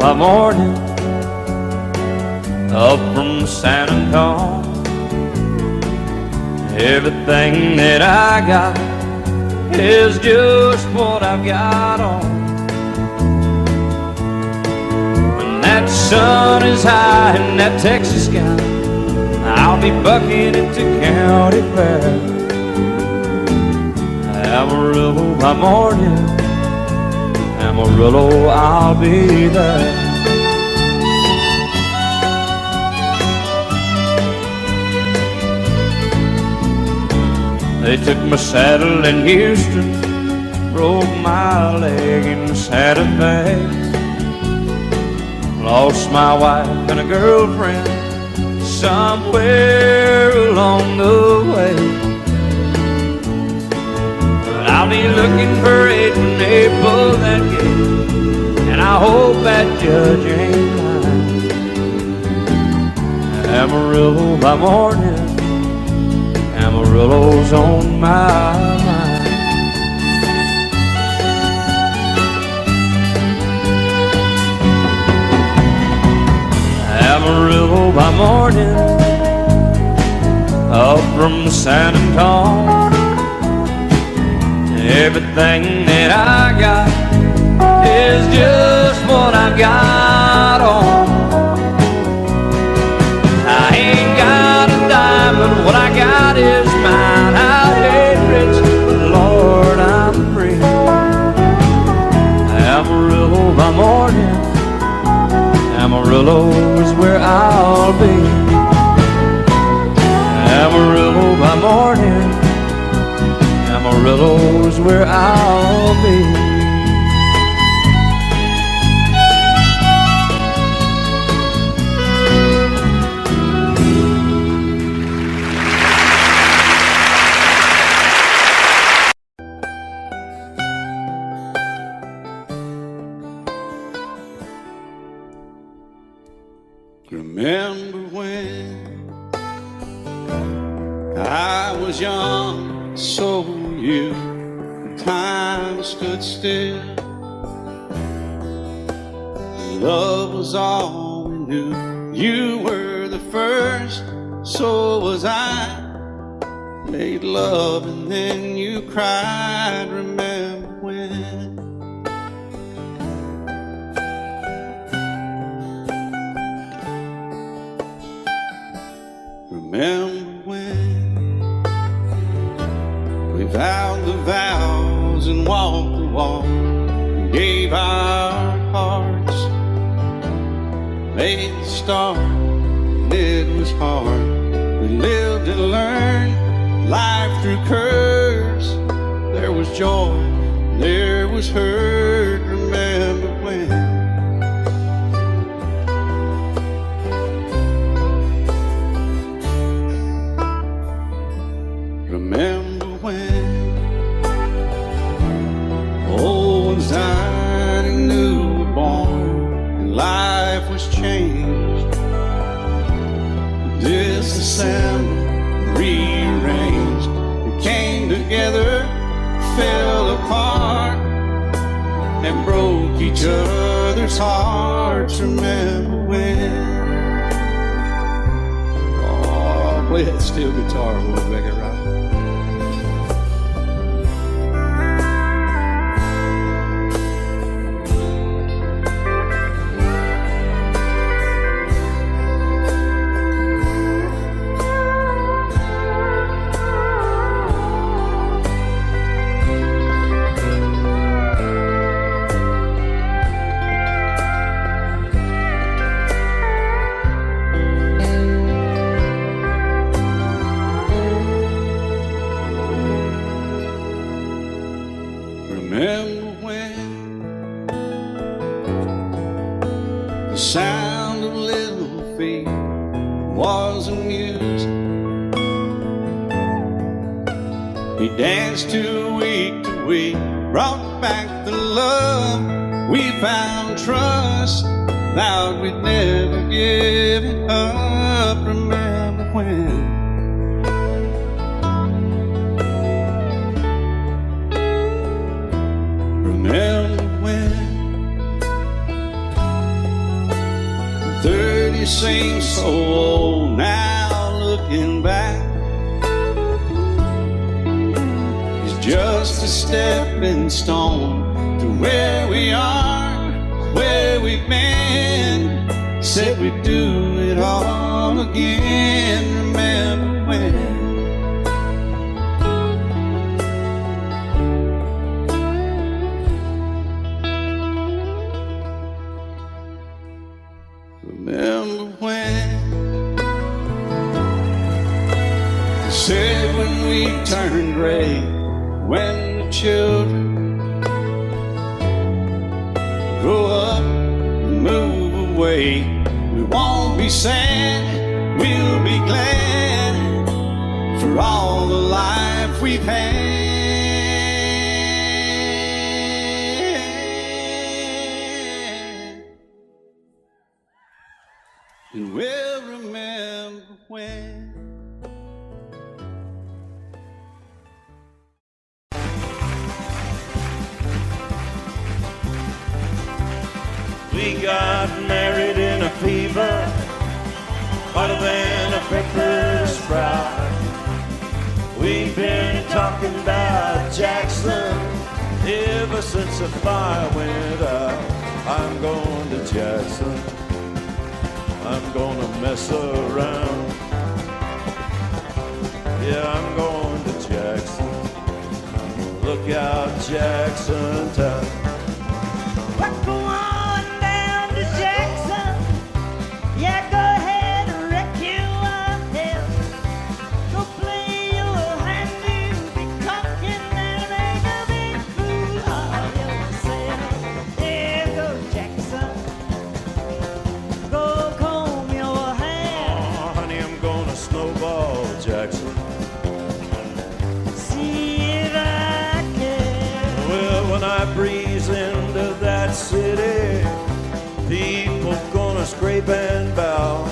by morning, up from San Antonio. Everything that I got is just what I've got on. When that sun is high in that Texas sky, I'll be bucking into county fair. Amarillo by morning, Amarillo, I'll be there. They took my saddle in Houston, broke my leg in Santa Fe, lost my wife and a girlfriend somewhere along the way. But I'll be looking for it when they pull that gate, and I hope that judge ain't lying. Amarillo by morning, Amarillo's on my mind. Amarillo by morning, up from San Antonio. Everything that I got is just what I've got on. I ain't got a dime, but what I got is mine. I ain't rich, but Lord, I'm free. Amarillo by morning, Amarillo is where I'll be. Amarillo by morning, Amarillo is where I'll be. Remember when I was young, so were you. Time stood still. Love was all we knew. You were the first, so was I. Made love and then you cried. Remember when? Remember when we vowed the vows and walked the walk, and gave our hearts, made the start, and it was hard. We lived and learned life through curves. There was joy, there was hurt. Remember when? Remember when old ones died and new were born, and life was changed, disassembled, rearranged. We came together, fell apart, and broke each other's hearts. Remember when? Oh, play that steel guitar, we'll make it right. Remember when the sound of little feet was amused? He danced to week, brought back the love. We found trust, vowed we'd never give it up. Remember when? Remember when you seem so old now looking back. It's just a stepping stone to where we are, where we've been. Said we'd do it all again. Remember when? Remember when? Said when we turned gray, when the children grow up and move away, we won't be sad, we'll be glad for all the life we've had. And we'll remember when. We got married in a fever, hotter than a pepper sprout. We've been talking about Jackson ever since the fire went out. I'm going to Jackson, I'm gonna mess around. Yeah, I'm going to Jackson. Look out, Jackson town. We're going down to Jackson. Yeah, go ahead and wreck your hell. Go play your hand, you'll be talking and make a big fool of yourself. Yeah, go Jackson. Go comb your hair. Oh, honey, I'm gonna snowball Jackson. See if I can. Well, when I breeze into that city, people gonna scrape and bow.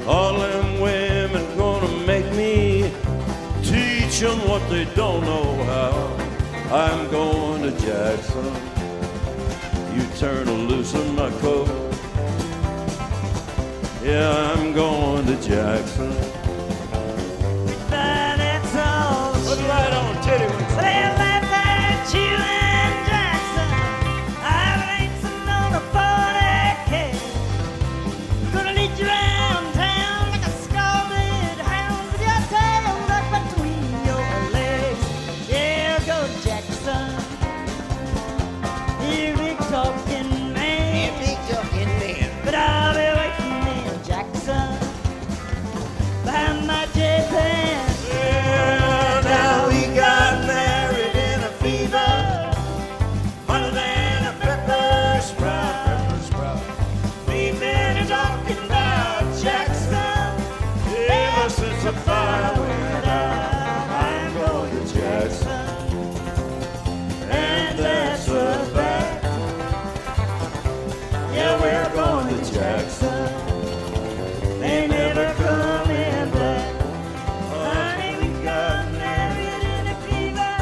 All them women gonna make me teach them what they don't know how. I'm going to Jackson. You turn to loosen my coat. Yeah, I'm going to Jackson. But that's all. Put it right on, titty wings. Well, laugh at you and Jackson. I ain't sitting on a 40K. Gonna lead you around town like a scalded hound with your tail tucked between your legs. Yeah, go Jackson. You big talking man. But I'll be waiting in Jackson behind my J-Pan. Yeah, now we got married in a fever, hotter than a pepper sprout. We've been talking about Jackson ever since the fire went out. I'm going to Jackson, and that's a fact. Yeah, we're going to Jackson. They never coming back. Honey, we got married in a fever.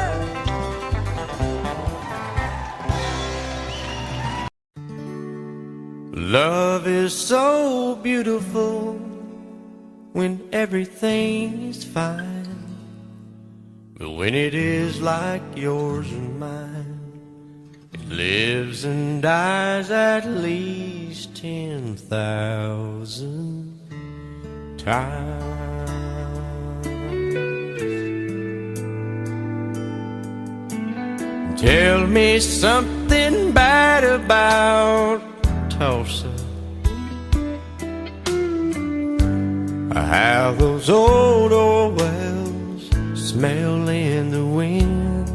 Love is so beautiful when everything is fine, but when it is like yours and mine, it lives and dies at least 10,000 times. Tell me something bad about Tulsa, how those old wells smell in the wind.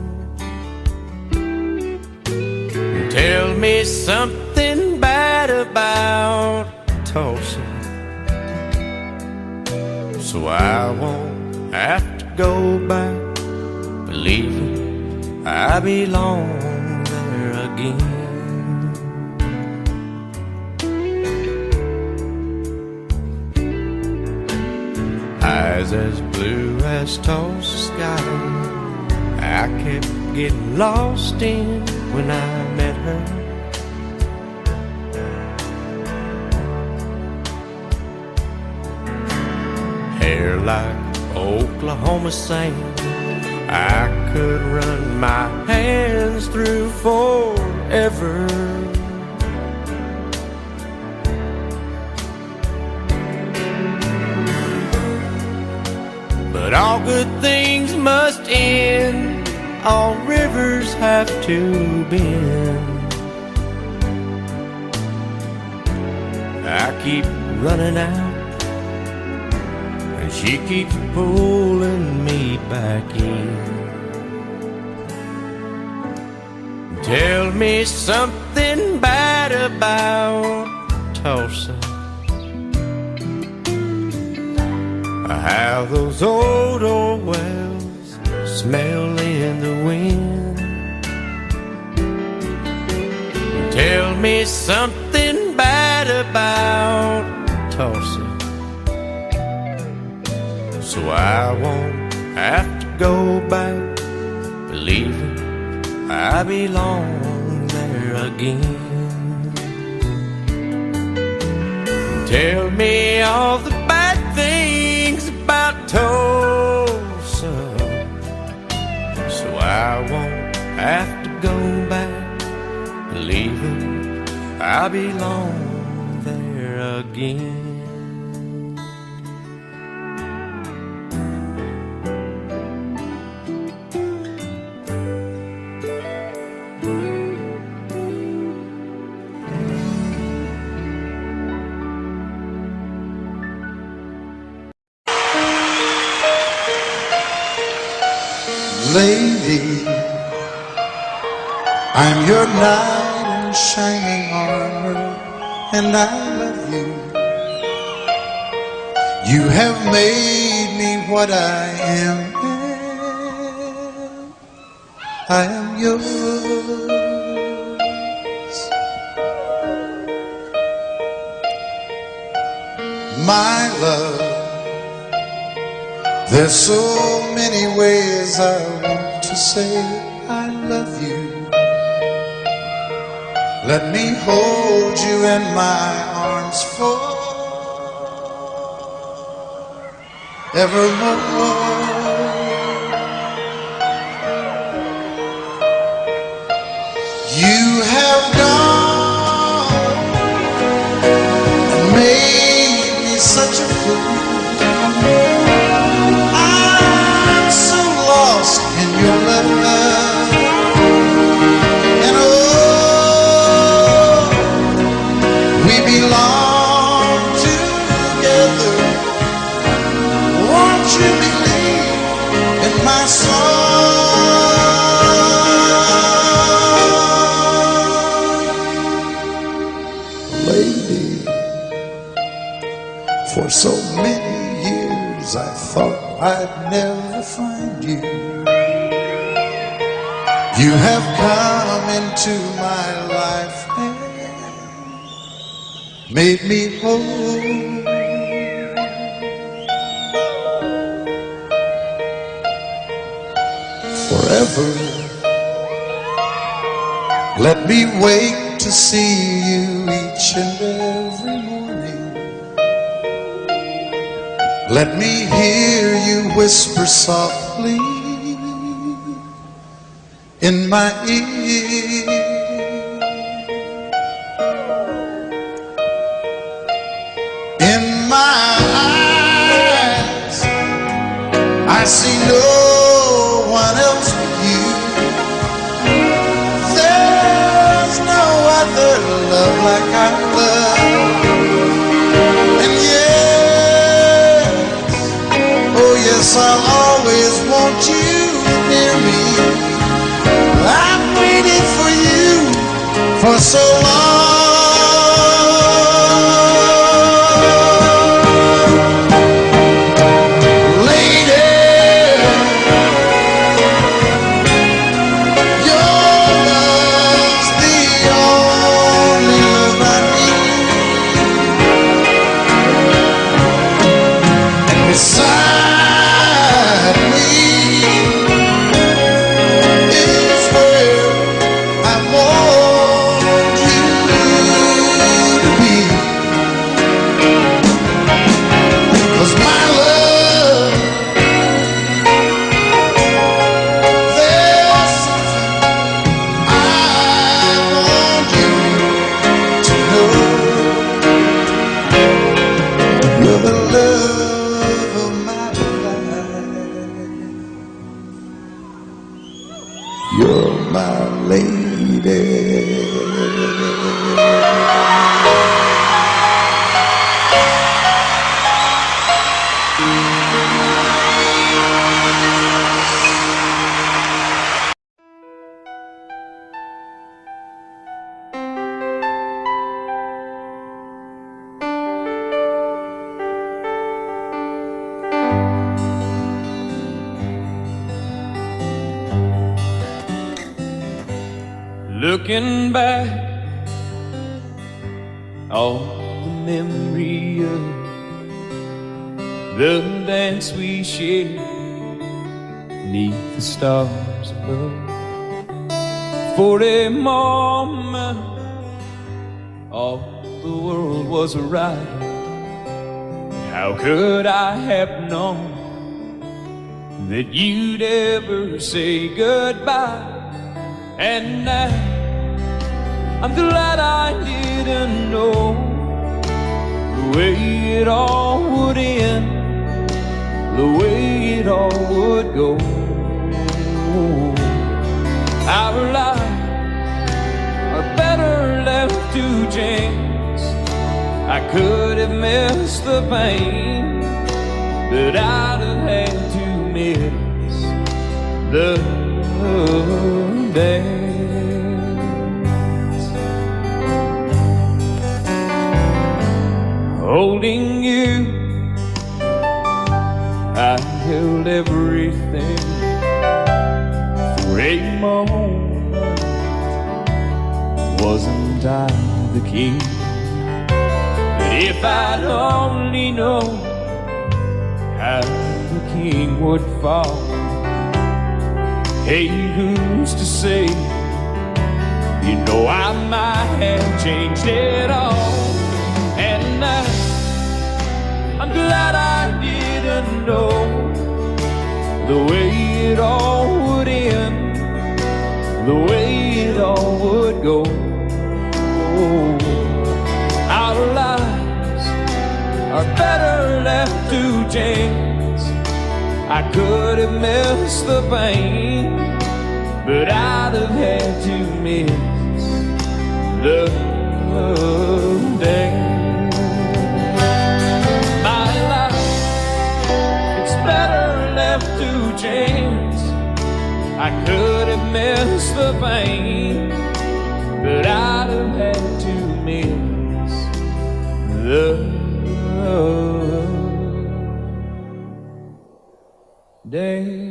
Tell me something bad about Tulsa, so I won't have to go back believing I belong there again. Eyes as blue as Tulsa sky, I kept getting lost in when I met her. there like Oklahoma sand. I could run my hands through forever. But all good things must end, all rivers have to bend. I keep running out, and she keeps pulling me back in. Tell me something bad about Tulsa, how those old wells smell in the wind. Tell me something bad about Tulsa, so I won't have to go back believing I belong there again. Tell me all the bad things about Tulsa, so I won't have to go back believing I belong there again. Lady, I'm your knight in shining armor, and I love you. You have made me what I am. I am yours. My love, there's so many ways I want to say I love you. Let me hold you in my arms forevermore. You have gone and made me such a fool. In your love, and oh, we belong together. Won't you believe in my song, lady? For so many years I thought I'd never find you. You have come into my life and made me whole. Forever, let me wake to see you each and every morning. Let me hear you whisper softly in my ear. In my eyes, I see no one else but you. There's no other love like I love. And yes, oh yes, I'll always want you near me. I've waited for you for so long. Lady, your love's the only love I need. And beside me is where I want you Looking back, all the memory of the dance we shared beneath the stars above. For a moment, all the world was right. How could I have known that you'd ever say goodbye? And now I'm glad I didn't know the way it all would end, the way it all would go. Our lives are better left to chance. I could have missed the pain, but I'd have had to miss the dance. Holding you, I held everything. For a moment, wasn't I the king? But if I'd only known how the king would fall, hey, who's to say? You know I might have changed it all. And I'm glad I didn't know the way it all would end, the way it all would go. Our lives are better left to chance. I could have missed the pain, but I'd have had to miss the dance. My life, it's better left to chance. I could have missed the pain, but I'd have had to miss the dance.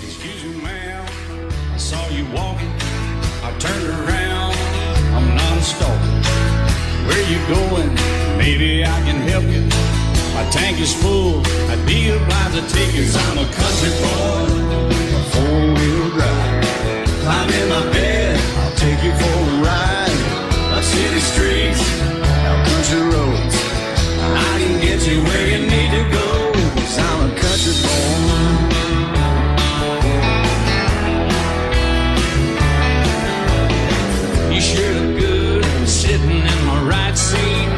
Excuse me, ma'am, I saw you walking. I turned around, I'm not a stalker. Where you going? Maybe I can help you. My tank is full, I'd be obliged to take you. 'Cause I'm a country boy, a four-wheel drive. Climb in my bed, I'll take you for a ride. Up city streets, out country roads. I can get you where you need to go. 'Cause I'm a country boy. You sure look good sitting in my right seat.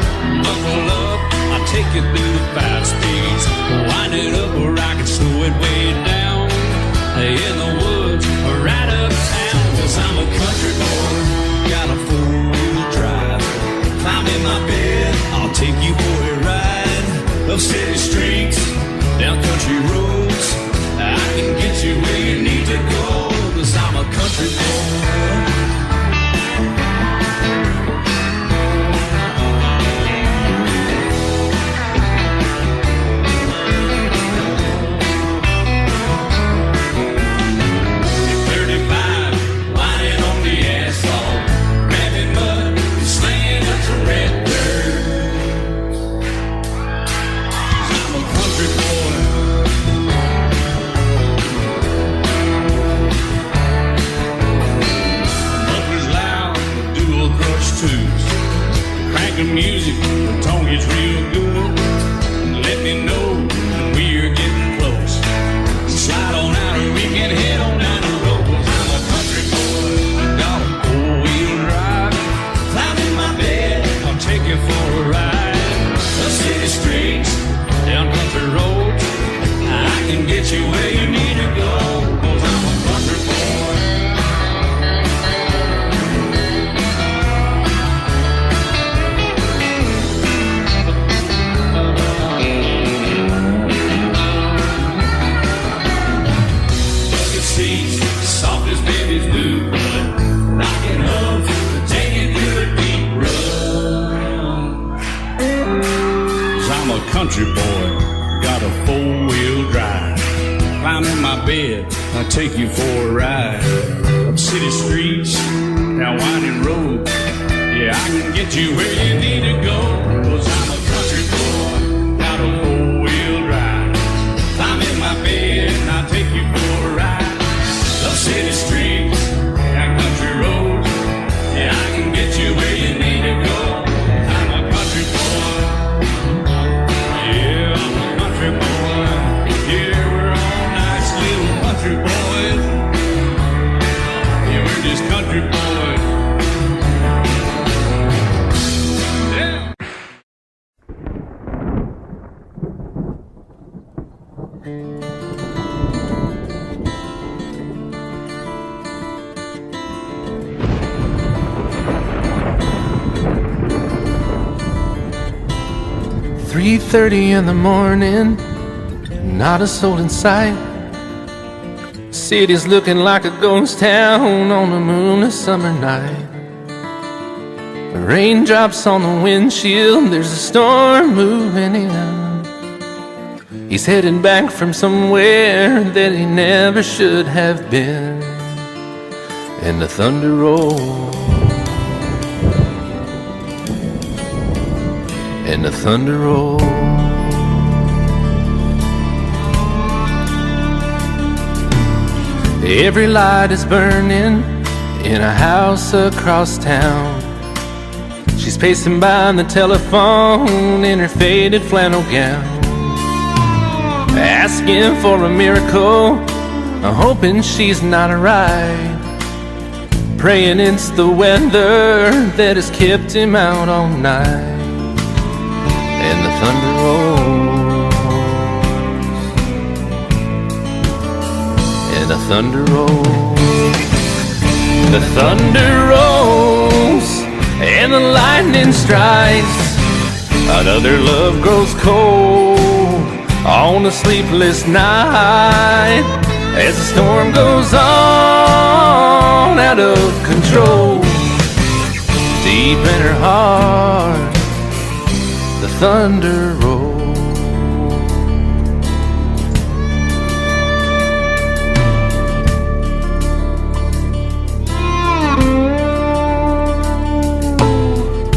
Buckle up, I'll take you through the 5 speeds. Wind it up where I can slow it way down. In the woods or right uptown. 'Cause I'm a country boy, got a 4-wheel drive. Climb in my bed, I'll take you for a ride. Up city streets, down country roads. I can get you where you need to go. 'Cause I'm a country boy. Music, the tone gets real good. Let me know when we're getting close. Slide on out and we can head on down the road. 'Cause I'm a country boy, got a 4-wheel drive. Climb in my bed, I'll take you for a ride. The city streets, down country roads. I can get you where you need to go. 'Cause I'm a country boy. Soft as baby's blue blood, rocking up, take it to the deep run. country boy, got a four-wheel drive. Climb in my bed, I'll take you for a ride. Up city streets, down winding road. Yeah, I can get you where you need to go. 'Cause I'm a country boy, got a four-wheel drive. Climb in my bed and I'll take you for a ride. Up city streets, down country roads. Yeah, I can get you where you need to go. I'm a country boy. Yeah, I'm a country boy. Yeah, we're all nice little country boys. Yeah, we're just country boys. Yeah. 3:30 in the morning, not a soul in sight. City's looking like a ghost town on a moonless summer night. Raindrops on the windshield, there's a storm moving in. He's heading back from somewhere that he never should have been. And the thunder rolls, and the thunder rolls. Every light is burning in a house across town. She's pacing by the telephone in her faded flannel gown, asking for a miracle, hoping she's not alright, praying it's the weather that has kept him out all night. And the thunder rolls, and the thunder rolls. The thunder rolls, and the lightning strikes. Another love grows cold on a sleepless night, as the storm goes on out of control. Deep in her heart, the thunder rolls.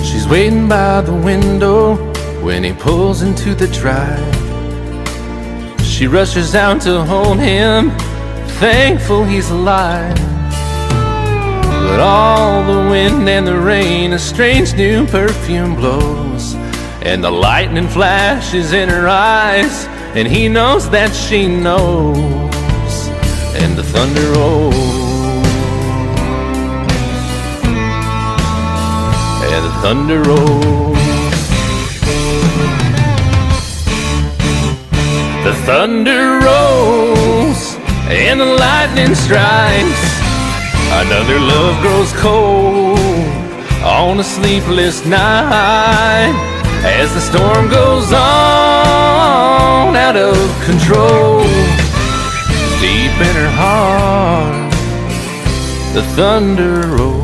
She's waiting by the window when he pulls into the drive. She rushes out to hold him, thankful he's alive. But all the wind and the rain, a strange new perfume blows, and the lightning flashes in her eyes, and he knows that she knows. And the thunder rolls, and the thunder rolls. The thunder rolls, and the lightning strikes. Another love grows cold on a sleepless night, as the storm goes on out of control. Deep in her heart, the thunder rolls.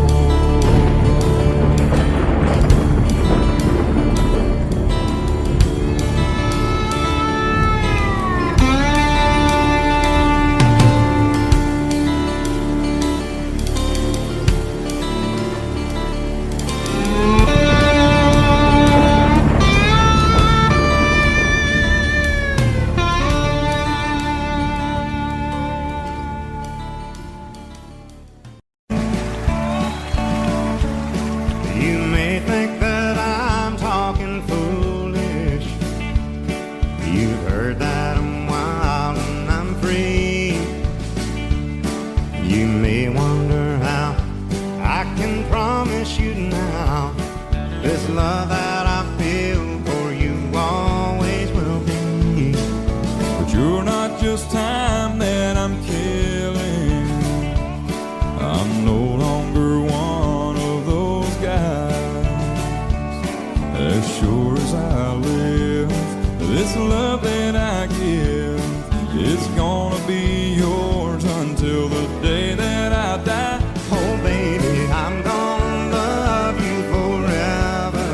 You may think that I'm talking foolish. You've heard that I'm wild and I'm free. You may wonder how I can promise you now this love that I feel for you always will be. But you're not just time that I'm killing. I'm no longer one of those guys. As sure as I live, this love that I give is gonna be yours until the day that I die. Oh baby, I'm gonna love you forever.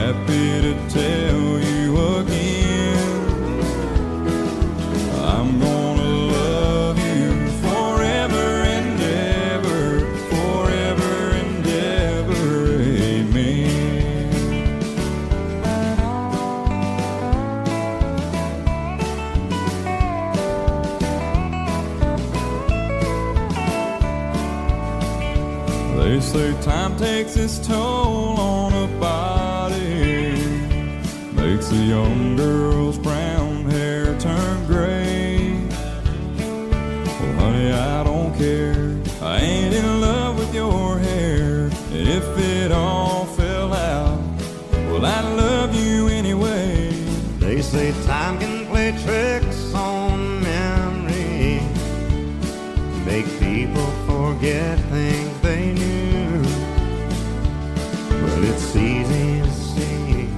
happy to tell you again, I'm gonna love you forever and ever, forever and ever, amen. They say time takes its toll on a body, makes a young girl's brown hair turn gray. Well, honey, I don't care, I ain't in love with your hair, and if it all fell out, well, I'd love you anyway. They say time can play tricks on memory, make people forget things they knew. But it's easy to see,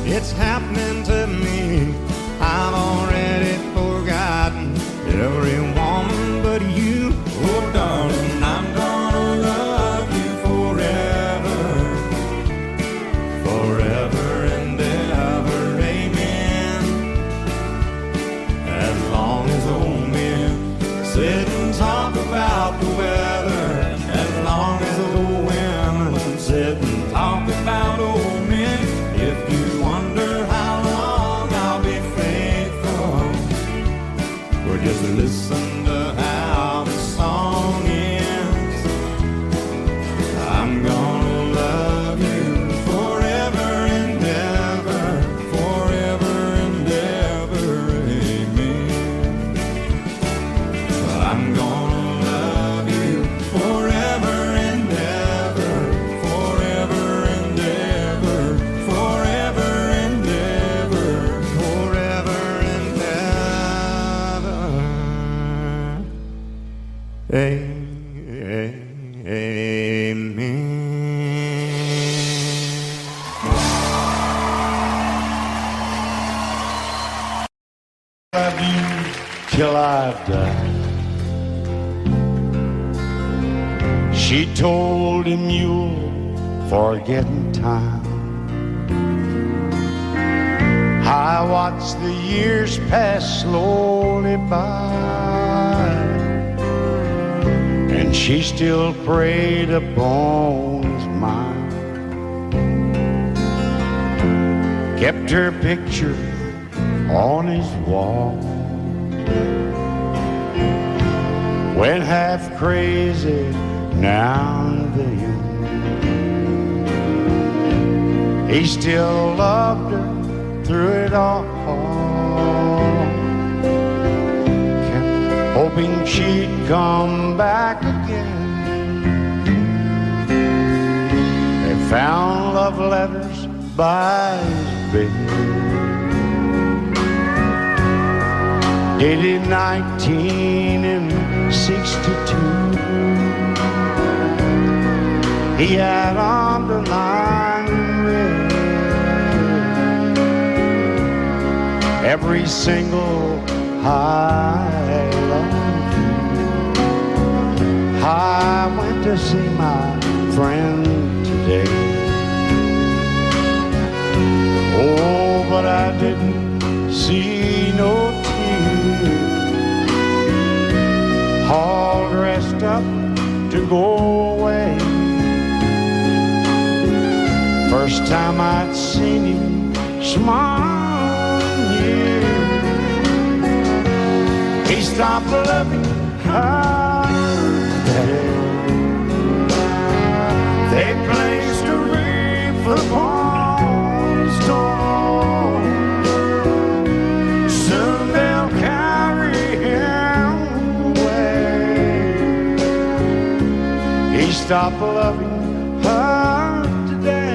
it's happening to me. I've already forgotten every woman but you. Oh, darling, I'm gonna love you forever, forever and ever, amen. As long as old men sit and talk about the weather, as long as old women sit and talk about old men. If you wonder how long I'll be faithful, or just listen to how the song ends, I'm gonna love you forever and ever, forever and ever, amen. I'm gonna love you forever and ever, forever and ever, forever and ever, forever and ever, amen. Love you till I die. She told him you'll forget in time. I watched the years pass slowly by, and she still preyed upon his mind. Kept her picture on his wall, went half crazy now and then. He still loved her through it all, kept hoping she'd come back again. They found love letters by his bed, dated 1962. He had underlined red every single I love you. I went to see my friend today. Oh, but I didn't see no tears, all dressed up to go away. First time I'd seen him smile in years. He stopped loving her today. They placed a wreath upon his door. Soon they'll carry him away. He stopped loving her today.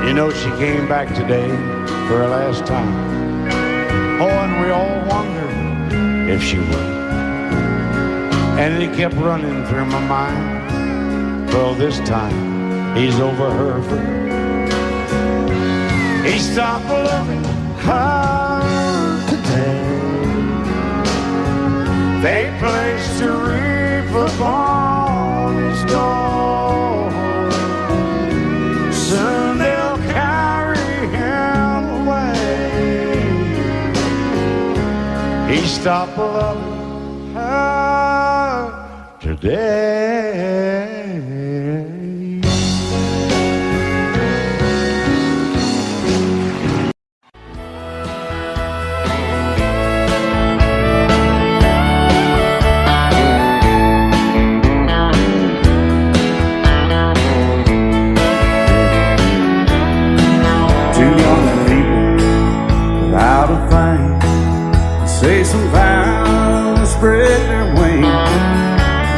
You know, she came back today for her last time. Oh, and we all wondered if she would. And it kept running through my mind. Well, this time he's over her for. He stopped loving her he stopped loving her today. Without a thing, say some vows, spread their wings,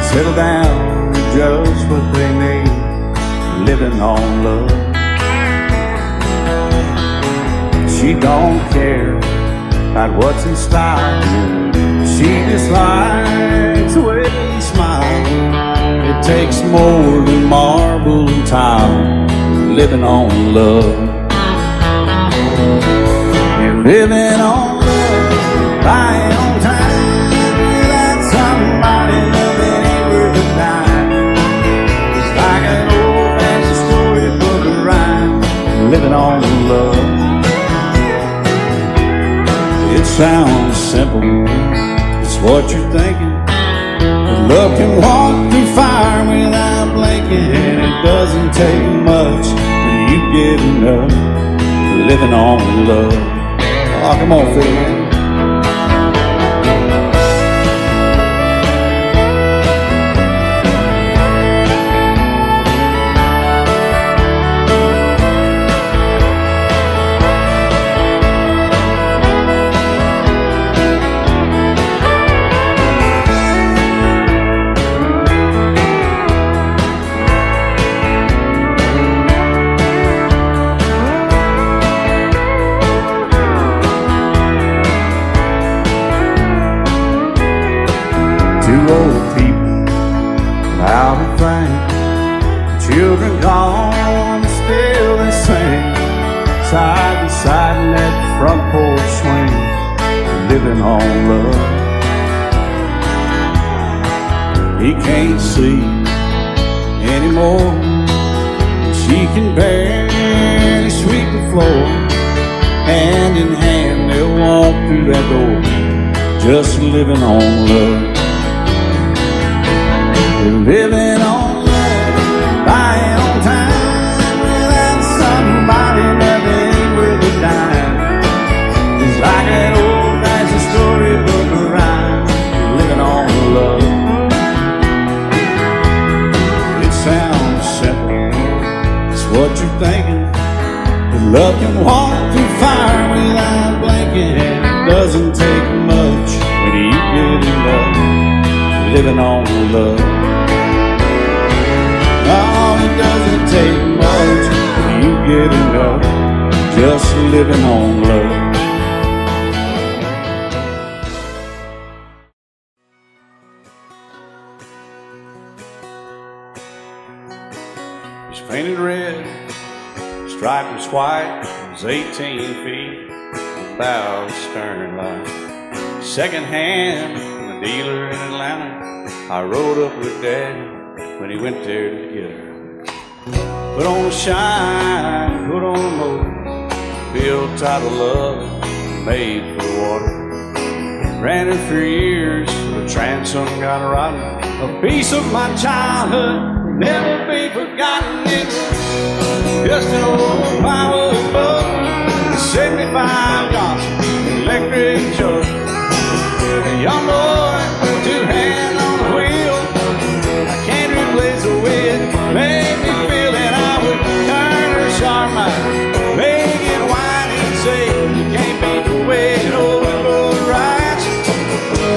settle down to just what they need, living on love. She don't care about what's in style, she just likes the way you smile. It takes more than marble and tile, living on love. Living on love, buying on time, without somebody loving ain't worth a dime. It's like an old-fashioned storybook of rhyme, living on love. It sounds simple, it's what you're thinking. But love can walk through fire without blinking, and it doesn't take much when you get enough, living on love. Oh, come on, Phil, man. Old people without a thing, children gone, still they sing, side to side in that front porch swing, living on love. He can't see anymore, she can barely sweep the floor. Hand in hand they'll walk through that door, just living on love. Living on love, buying on time, without somebody loving ain't worth a dime. It's like an old-fashioned storybook of rhyme, living on love. It sounds simple, it's what you're thinking. But love can walk through fire without blinking, and it doesn't take much when you get enough, living on love. Oh, it doesn't take much when you get enough, just living on love. It's painted red, striped was white, it was 18 feet, about stern line. Second hand from a dealer in Atlanta, I rode up with Dad when he went there to get her. Put on a shine, put on a motor, built out of love, made for water. Ran her for years, the transom got rotten. A piece of my childhood will never be forgotten. It's just an old firewood boat, 75 Johnson, electric choke. A young boy, two hands on the wheel, I can't replace the way it made me feel that I would turn her sharp mind, make it whine and say, you can't beat the way it always goes right.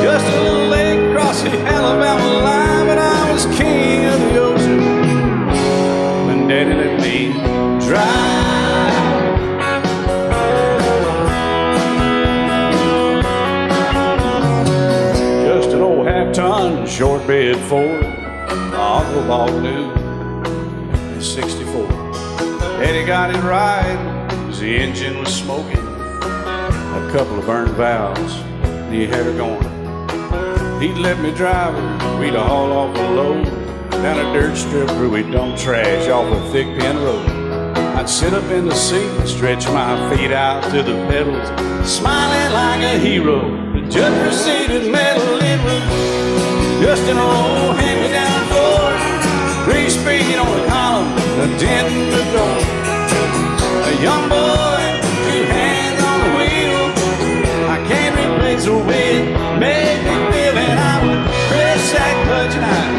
Just a little lake across the Alabama line, but I was king of the ocean when Daddy let me drive. Just an old half-ton short bed Ford, Uncle bought new in '64. Daddy got it right, 'cause the engine was smoking, a couple of burned valves, and he had her going. He'd let me drive her, we'd haul off a load down a dirt strip where we'd dump trash off a thick pin road. I'd sit up in the seat and stretch my feet out to the pedals, smiling like a hero. But just proceeded meddling with just an old hand-me-down Ford. 3-speed on the column, a dent in the door. A young boy, 2 hands on the wheel. I can't replace the way it made me feel. And I would press that clutch and I'd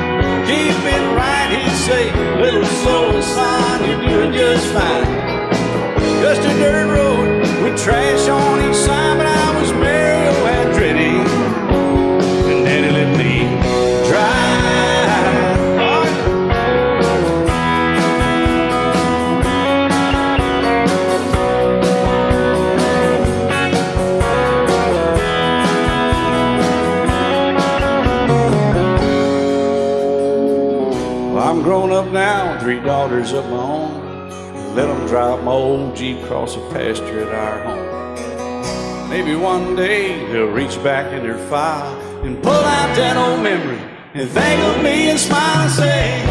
keep it right. He'd say, little slow, son, you're doing just fine. Just a dirt road with trash on each side, but I was merry and dready, and Daddy let me drive. Well, I'm grown up now, 3 daughters of my own. Let them drive my old Jeep across the pasture at our home. Maybe one day they'll reach back in their file and pull out that old memory and think of me and smile and say,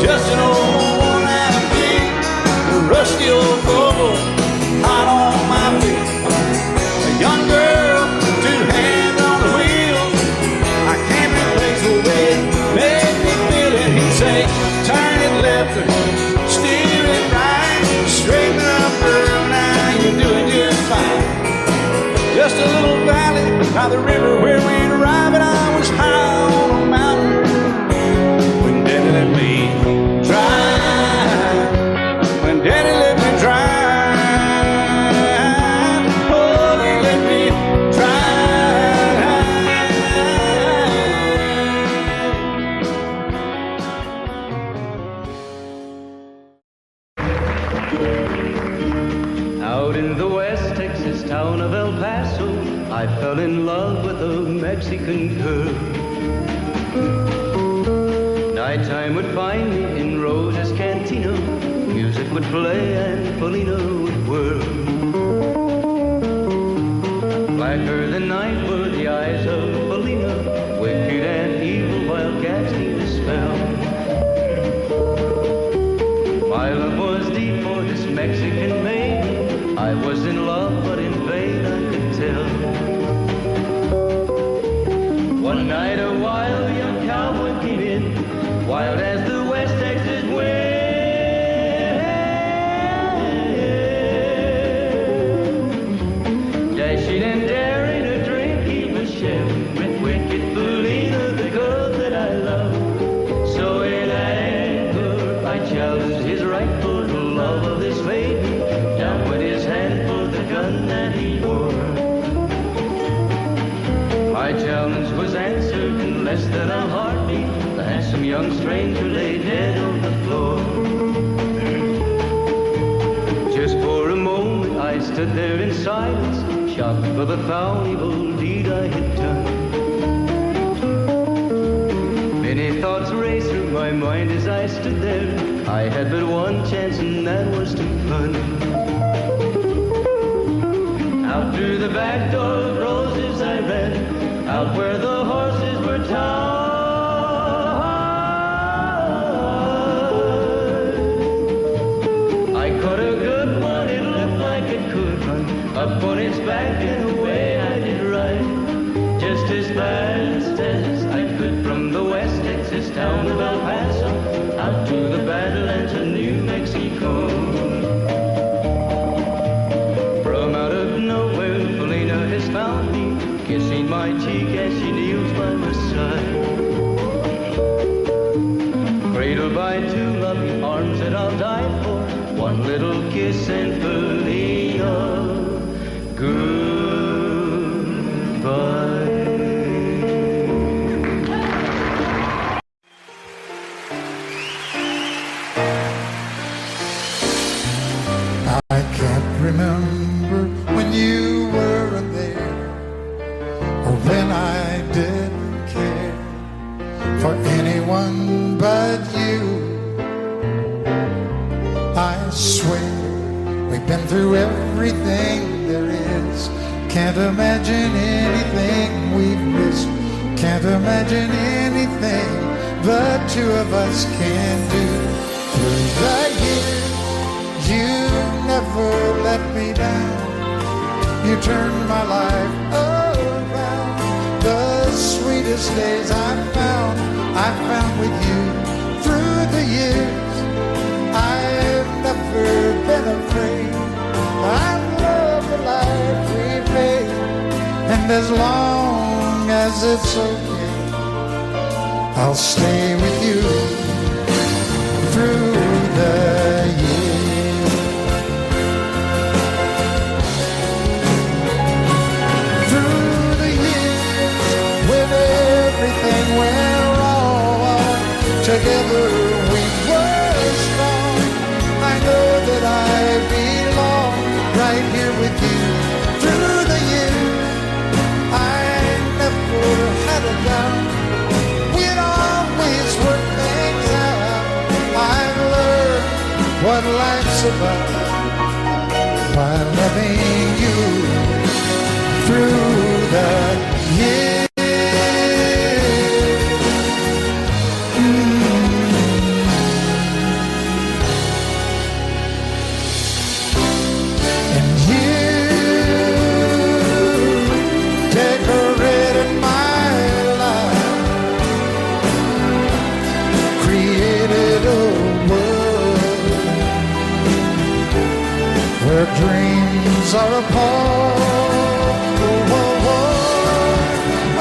just an old worn-out Jeep, a rusty old Volvo, hot on my feet. A young girl, 2 hands on the wheel. I can't replace the way it made me feel. And he'd say, turn it left or steer it right, straighten up, girl, now you're doing just fine. Just a little valley by the river where we'd arrive, and I was high on a mountain when Daddy let me drive. When Daddy let me drive, oh, he let me drive. Out in the West Texas town of El Paso, I fell in love with a Mexican girl. Nighttime would find me in Rosa's cantina. Music would play and Felina would whirl. Blacker than night were the eyes of Felina, wicked and evil while casting a spell. My love was deep for this Mexican maiden. I was in love, but in vain I could tell. One night a wild young cowboy came in, wild as the West Texas wind. Dashing and daring to drink, he was sharing with wicked Felina, the girl that I love. So in anger I challenged his right for the love of this maiden. Down went his hand for the gun that he wore. My challenge was answered in less than a heartbeat. The handsome young stranger lay dead on the floor. Just for a moment I stood there in silence, shocked for the foul evil deed I had done. Many thoughts raced through my mind as I stood there. I had but one chance and that was to run. Out through the back door of Roses I ran, out where the horses were tied. I caught a good one, it looked like it could run, up on its back and away I did ride, just as fast as I could from the West Texas town of El Paso, out to the Badlands of New Mexico. From out of nowhere, Felina has found me, kissing my cheek as she kneels by my side. Cradled by 2 loving arms that I'll die for, one little kiss and Felina, goodbye. I can't remember when you weren't there, or when I didn't care for anyone but you. I swear we've been through everything there is. Can't imagine anything we've missed. Can't imagine anything the 2 of us can do. Through the years, you never let me down. You turned my life around. precious days I've found with you through the years. I've never been afraid. I love the life we've made, and as long as it's okay, I'll stay with you through the years. Through the years, when everything went wrong, together we were strong. I know that I belong right here with you. Through the years, I never had a doubt. We'd always work things out. I've learned what life's about by loving you through the years. Dreams are apart. Oh, oh, oh.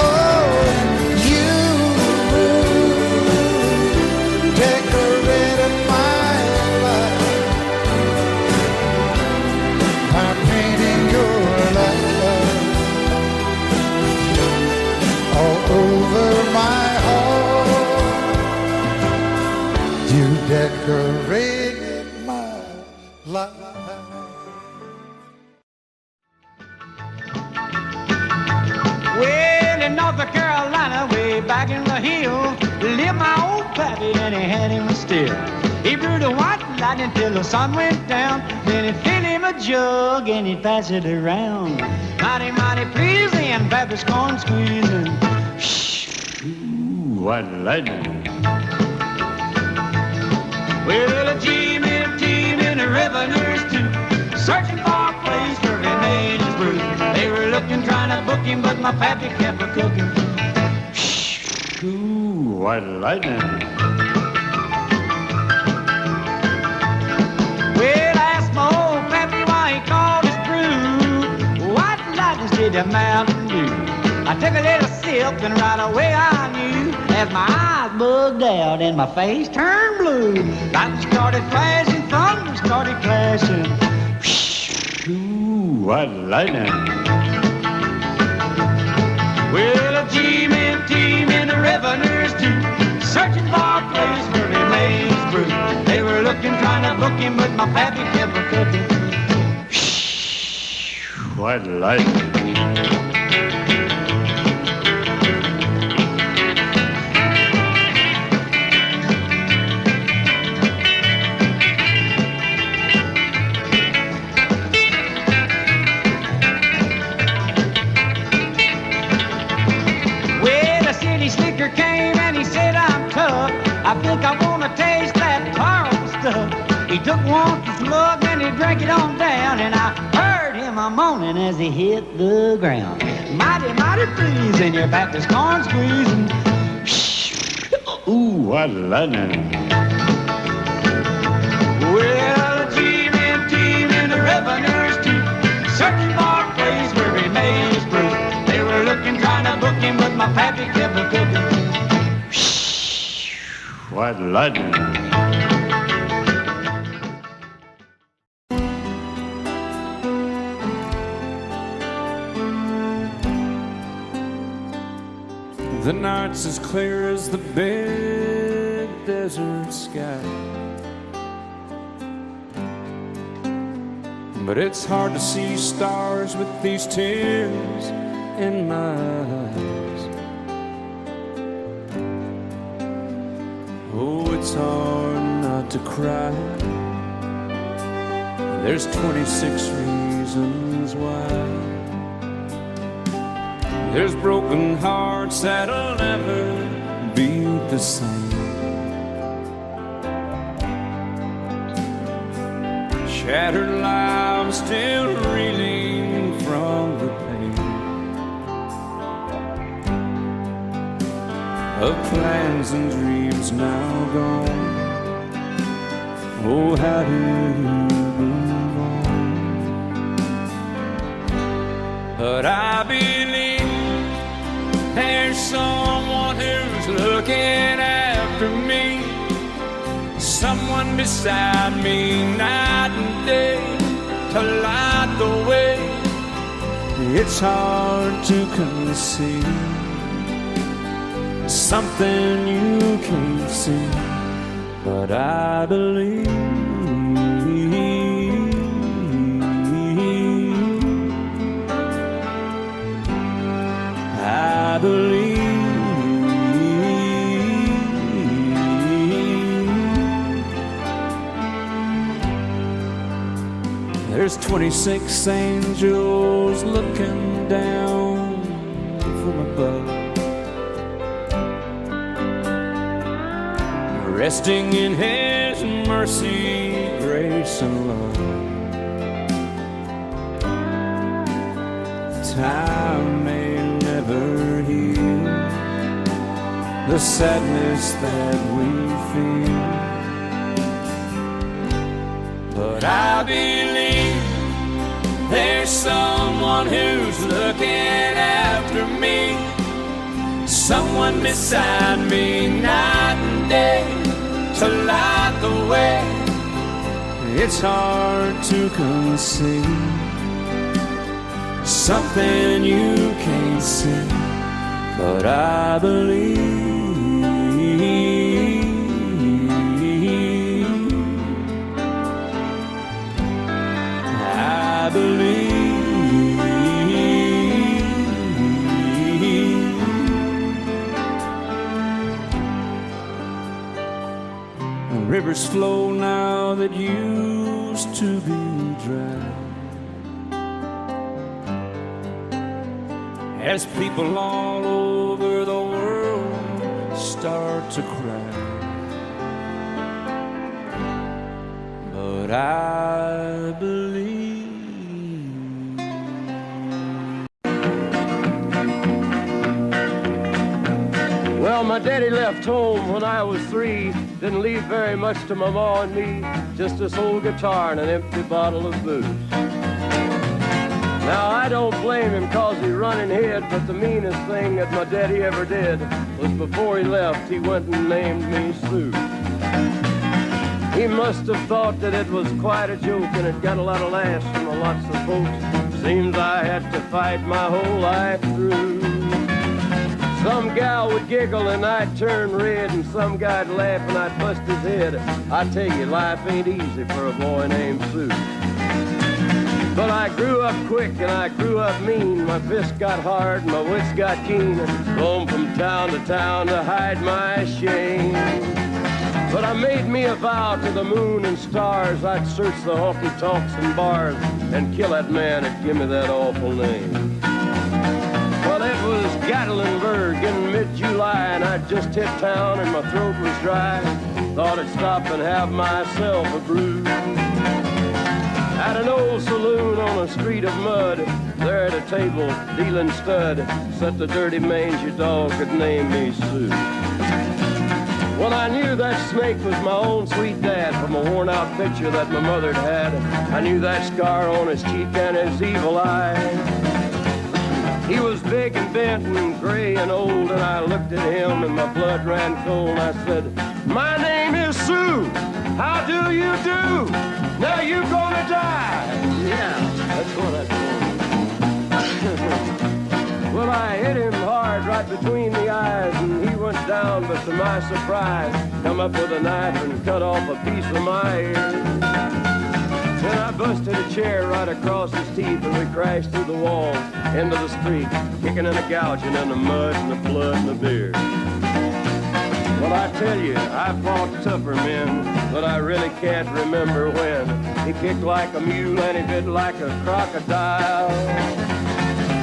Oh, you decorated my life by painting your life all over my heart. You decorated my life. Well, in North Carolina, way back in the hill, lived my old pappy and he had him still. He brewed a white lightning till the sun went down. Then he'd fill him a jug and he'd pass it around. Mighty, mighty pleasing, Pappy's corn squeezing. Shh, ooh, white lightning. Well, a team in the river nurse too, searching for a place where he made his brew. They were looking, trying to book him, but my pappy kept a-cooking. Shh, ooh, white lightning. Well, I asked my old pappy why he called his brew White Lightning did the Mountain Dew. I took a little sip and right away I knew, as my eyes bugged out and my face turned blue. Lightning started flashing, thunder started clashing. Ooh, white lightning. Well, a team in the river nurse too, searching for a place where he made his brew. They were looking, trying to book him, but my pappy kept a-cooking. White lightning. Came and he said, I'm tough. I think I want to taste that horrible stuff. He took one slug and he drank it on down, and I heard him a moaning as he hit the ground. Mighty, mighty pleasing, your Baptist corn squeezing. Shh, ooh, what lightning. Well, a team in the revenues too, searching for a place where he made his brew. They were looking, trying to book him, but my pappy kept a-cooking. White lightning. The night's as clear as the big desert sky, but it's hard to see stars with these tears in my eyes. Oh, it's hard not to cry. There's 26 reasons why. There's broken hearts that'll never be the same. Shattered lives still reeling from the pain. of plans and dreams now gone. Oh, how do you move on? But I believe there's someone who's looking after me, someone beside me night and day to light the way. It's hard to conceive something you can't see, but I believe. I believe. There's 26 angels looking down from above, resting in His mercy, grace, and love. Time may never heal the sadness that we feel, but I believe there's someone who's looking after me, someone beside me night and day to light the way. It's hard to conceive something you can't see, but I believe. I believe. Rivers flow now that used to be dry, as people all over the world start to cry. But I believe. Well, my daddy left home when I was 3. Didn't leave very much to my ma and me, just this old guitar and an empty bottle of booze. Now, I don't blame him 'cause he run and hid, but the meanest thing that my daddy ever did was before he left, he went and named me Sue. He must have thought that it was quite a joke, and it got a lot of laughs from lots of folks. Seems I had to fight my whole life through. Some gal would giggle and I'd turn red, and some guy'd laugh and I'd bust his head. I tell you, life ain't easy for a boy named Sue. But I grew up quick and I grew up mean. My fists got hard and my wits got keen. Roam from town to town to hide my shame. But I made me a vow to the moon and stars, I'd search the honky-tonks and bars and kill that man that give me that awful name. Well, it was Gatlinburg in mid-July, and I'd just hit town and my throat was dry. Thought I'd stop and have myself a brew. At an old saloon on a street of mud, there at a table, dealing stud, sat the dirty mangy dog that named me Sue. Well, I knew that snake was my own sweet dad from a worn-out picture that my mother'd had. I knew that scar on his cheek and his evil eye. He was big and bent and gray and old, and I looked at him and my blood ran cold. I said, "My name is Sue. How do you do? Now you gonna die." Yeah, that's what I told him. Well, I hit him hard right between the eyes, and he went down, but to my surprise, come up with a knife and cut off a piece of my ear. Then I busted a chair right across his teeth, and we crashed through the walls into the street, kicking and a gouging in the mud and the blood and the beer. Well, I tell you, I fought tougher men, but I really can't remember when. He kicked like a mule and he bit like a crocodile.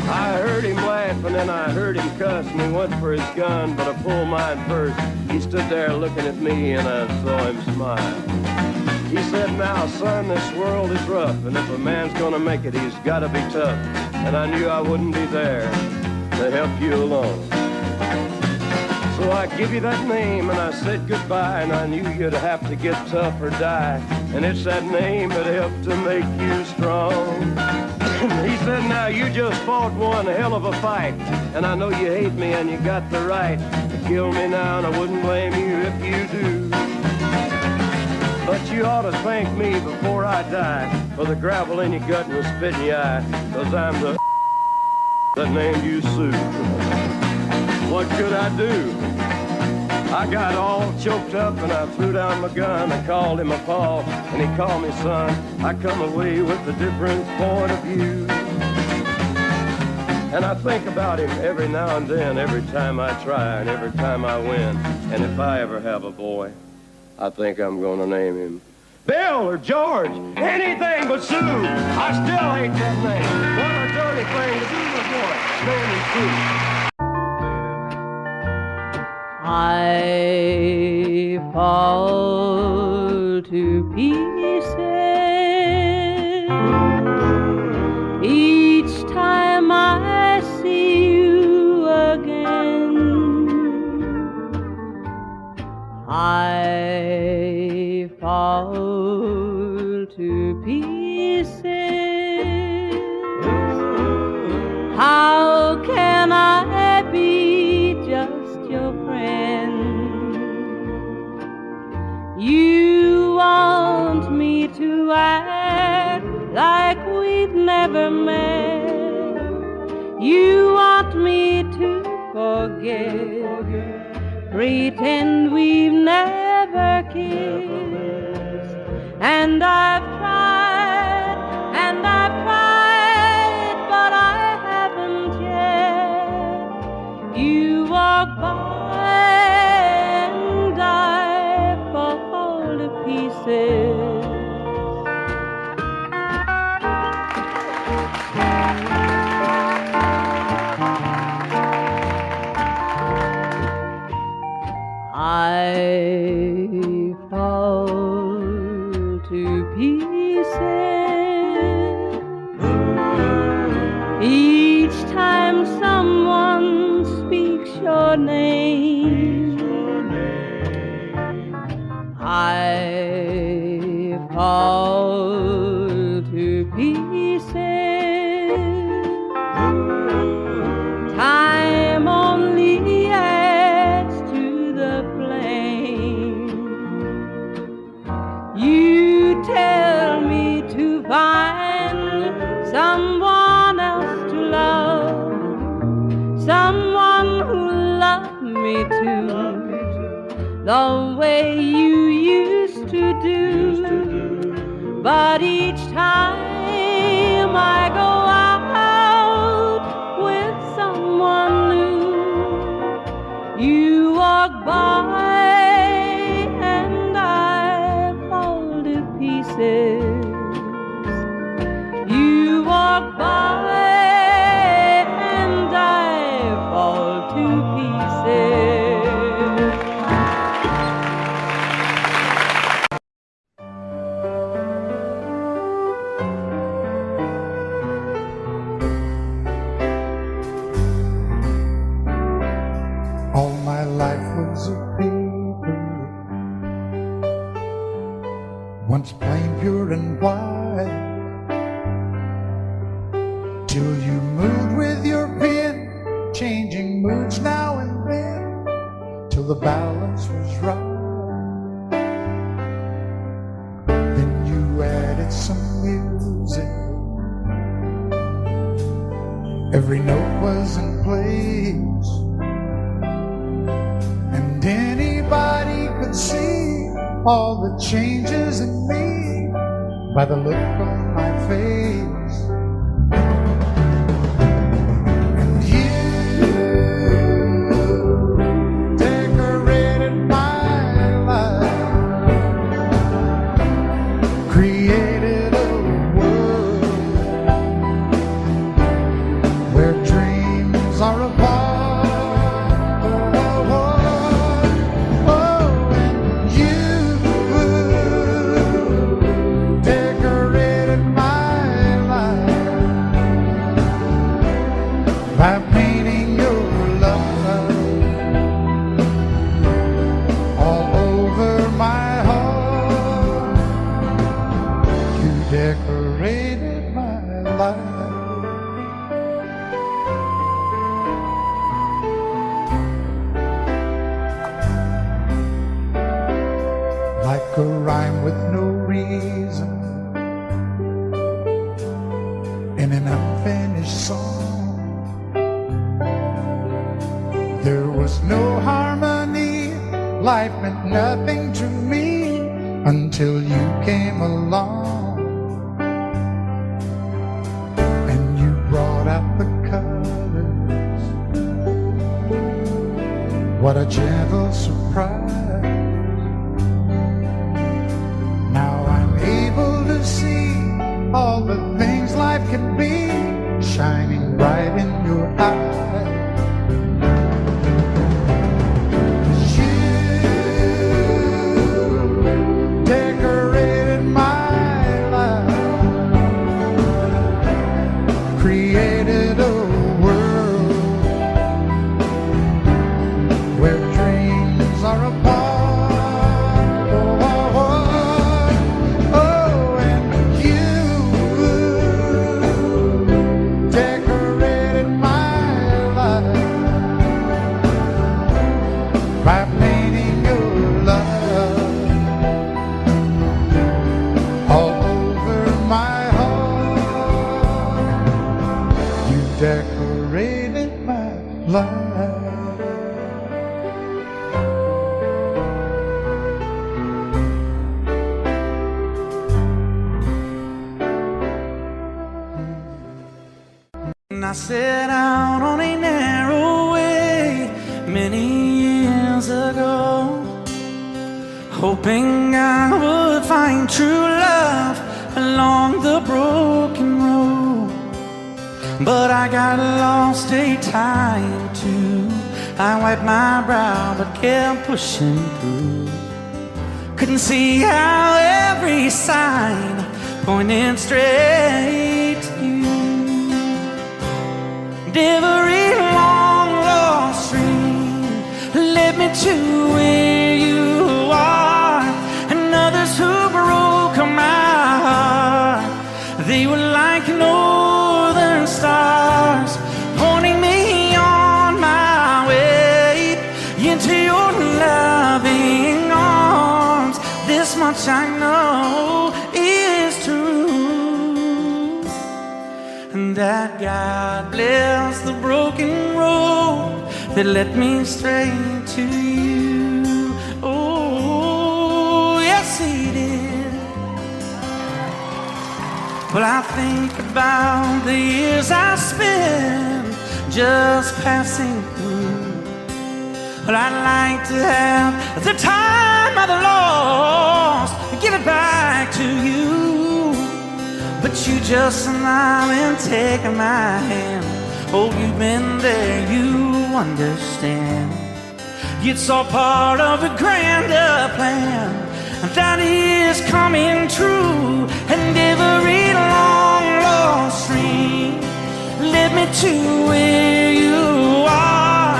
I heard him laugh and then I heard him cuss, and he went for his gun, but I pulled mine first. He stood there looking at me and I saw him smile. He said, "Now, son, this world is rough, and if a man's gonna make it, he's gotta be tough." And I knew I wouldn't be there to help you along. So I give you that name and I said goodbye, and I knew you'd have to get tough or die. And it's that name that helped to make you strong. He said, now you just fought one hell of a fight, and I know you hate me and you got the right to kill me now, and I wouldn't blame you if you do. But you ought to thank me before I die for the gravel in your gut and the spit in your eye, 'cause I'm the that named you Sue. What could I do? I got all choked up and I threw down my gun. I called him a paw and he called me son. I come away with a different point of view. And I think about him every now and then, every time I try and every time I win. And if I ever have a boy, I think I'm gonna name him Bill or George, anything but Sue. I still hate that name. What a dirty thing to do with a boy. Name him Sue. I fall to pieces each time I see you again. I fall to pieces. How can I be just your friend? You want me to act like we've never met. You want me to forget, pretend we've never kissed. And I've tried, but I haven't yet. You walk by and I fall to pieces. I fall to pieces each time someone speaks your name. I fall to pieces. Time only adds to the flame. You tell me to find someone else to love, someone who loved me too, the way you used to do. But each time I go out with someone new, you walk by and I fall to pieces. You walk by and I fall to pieces. All my life was a paper, once plain, pure and white, till you moved with your pen, changing moods now and then, till the balance was right. Then you added some music, every note was in place, and anybody could see all the changes in me by the look on my face. And you decorated my life, created a world where dreams are apart. By painting your love was no harmony. Life meant nothing to me until you came along and you brought out the colors. What a gentle surprise. Now I'm able to see all the things life can be shining bright in your eyes. Decorated my life. And I set out on a narrow way many years ago, hoping I would find true love along the broken road. But I got lost a time or two. I wiped my brow but kept pushing through. Couldn't see how every sign pointed straight to you. Every long lost dream led me to where you are. And others who broke my heart, they were like northern stars, pointing me on my way into your loving arms. This much I know is true, and that God bless the broken road that led me straight to you. Oh, yes, He did. Well, I think about the years I spent just passing through. Well, I'd like to have the time I've lost, give it back to you. But you just smile and take my hand. Oh, you've been there, you understand. It's all part of a grander plan that is coming true. And every long lost dream led me to where you are.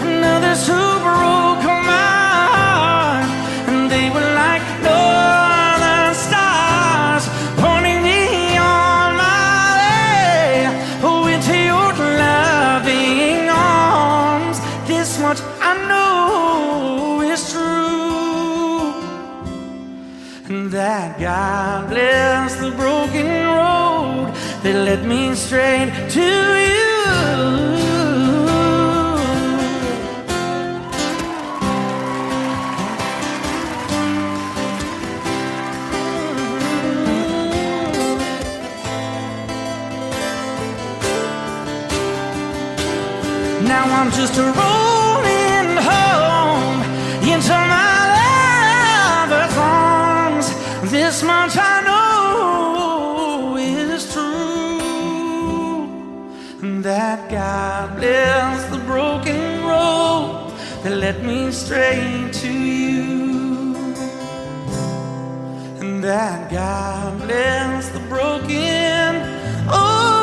And others who broke my heart, and they were like northern stars, pointing me on my way into your loving arms. This much I know is true, and that God bless the broken road that led me straight to you. Now I'm just rolling home into my lover's arms. This much I know is true, and that God bless the broken road that led me straight to you, and that God bless the broken road.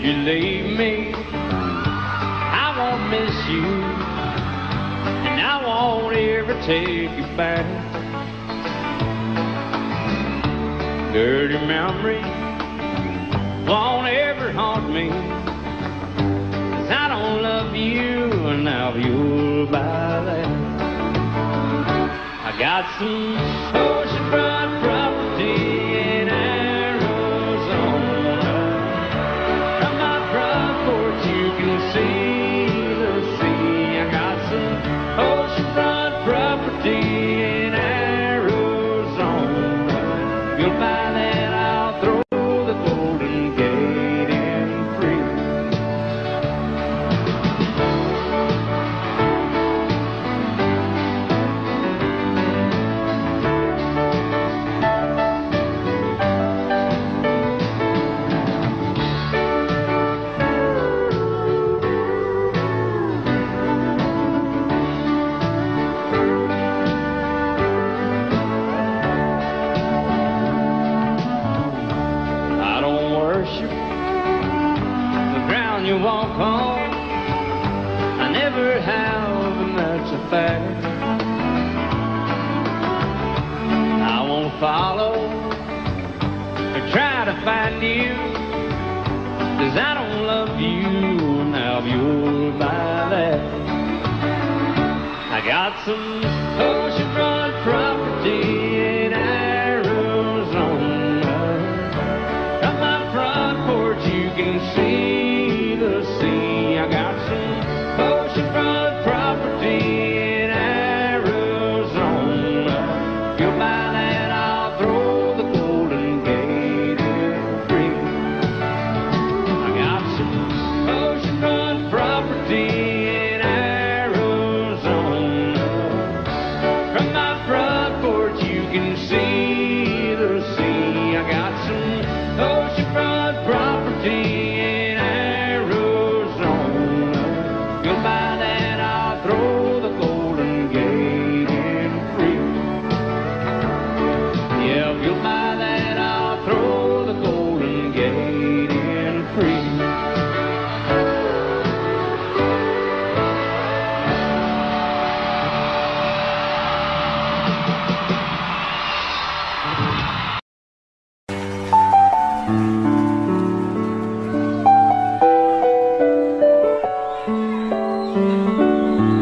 you leave me, I won't miss you, and I won't ever take you back. Dirty memory won't ever haunt me, 'cause I don't love you, and now you'll buy that. I got some oceanfront property in Arizona. From my front porch you can see the sea. I got some oceanfront property in Arizona. You'll buy that, I'll throw the Golden Gate in free. I don't worship the ground you walk on. I never have, and that's a fact. I won't follow or try to find you, 'cause I don't love you, now you'll buy that. I got some oceanfront property in Arizona. From my front porch you can see the sea. I got some oceanfront property in Arizona. You'll buy that, I'll throw the Golden Gate in free. I got some oceanfront property in Arizona. From my front porch you can see the sea. I got some oceanfront property in Arizona. You'll buy that, I'll throw the Golden Gate in free. Yeah, if you'll buy that, I'll throw the Golden Gate in free.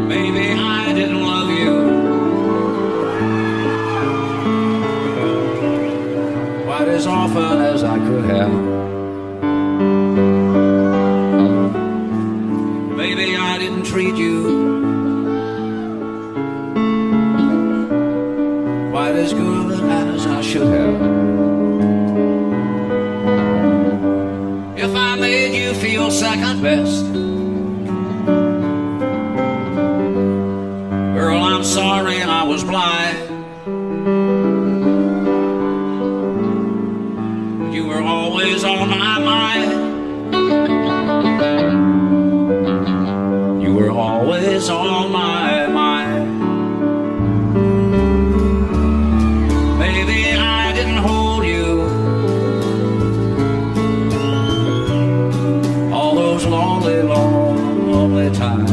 Maybe I didn't love you quite as often as I could have. Maybe I didn't treat you quite as good as I should have. If I made you feel second best, girl, I'm sorry I was blind. You were always on my mind. You were always on my mind. Maybe I didn't hold you all those lonely, lonely times.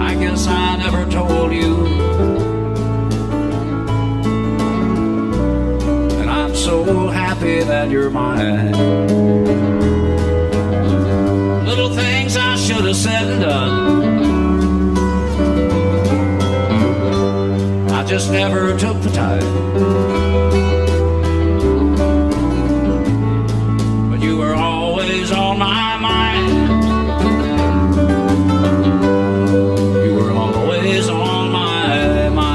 I guess I never told you, and I'm so happy that you're mine. Little things I should have said and done, I just never took the time. But you were always on my mind. You were always on my mind.